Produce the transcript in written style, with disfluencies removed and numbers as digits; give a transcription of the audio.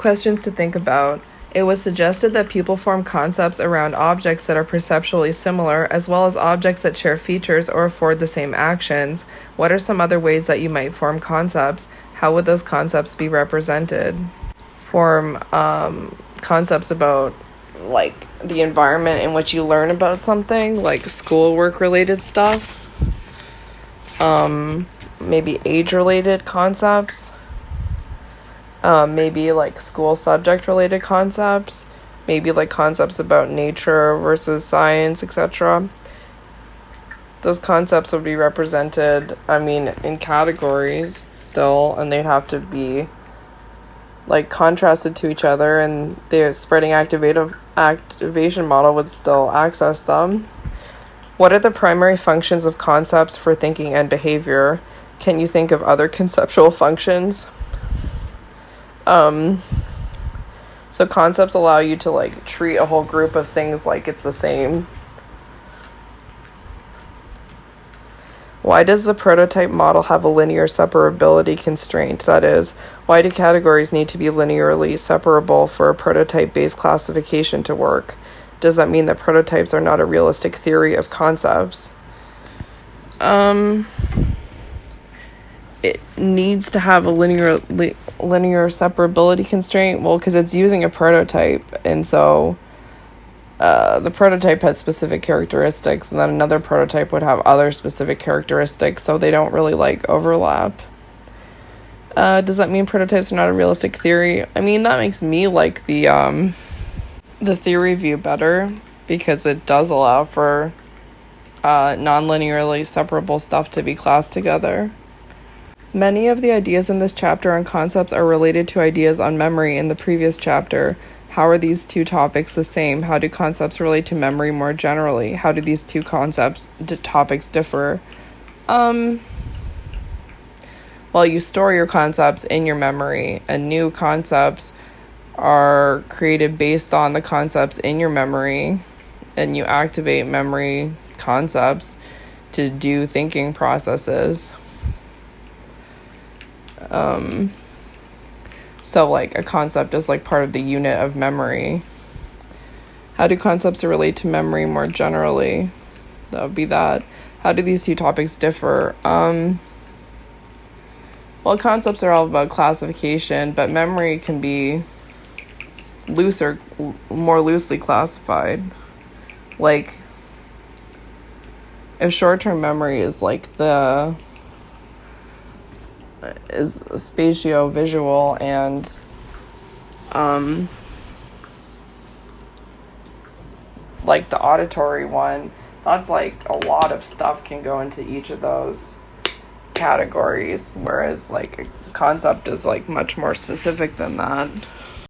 Questions to think about. It was suggested that people form concepts around objects that are perceptually similar, as well as objects that share features or afford the same actions. What are some other ways that you might form concepts? How would those concepts be represented? Form concepts about, like, the environment in which you learn about something, like schoolwork related stuff. Maybe age-related concepts. Maybe like school subject related concepts, maybe like concepts about nature versus science, etc. Those concepts would be represented, in categories still, and they'd have to be like contrasted to each other, and the spreading activation model would still access them. What are the primary functions of concepts for thinking and behavior? Can you think of other conceptual functions? So concepts allow you to like treat a whole group of things like it's the same. Why does the prototype model have a linear separability constraint? That is, why do categories need to be linearly separable for a prototype-based classification to work? Does that mean that prototypes are not a realistic theory of concepts? It needs to have a linear separability constraint, well, because it's using a prototype, and so the prototype has specific characteristics, and then another prototype would have other specific characteristics, so they don't really like overlap. Does that mean prototypes are not a realistic theory? That makes me like the theory view better, because it does allow for non-linearly separable stuff to be classed together. Many of the ideas in this chapter on concepts are related to ideas on memory in the previous chapter. How are these two topics the same? How do concepts relate to memory more generally? How do these two topics differ? Well, you store your concepts in your memory, and new concepts are created based on the concepts in your memory, and you activate memory concepts to do thinking processes. So like a concept is like part of the unit of memory. How do concepts relate to memory more generally? That would be that. How do these two topics differ? Well, concepts are all about classification, but memory can be more loosely classified. Like, if short-term memory is like is spatio-visual, and like the auditory one, that's like a lot of stuff can go into each of those categories, whereas like a concept is like much more specific than that.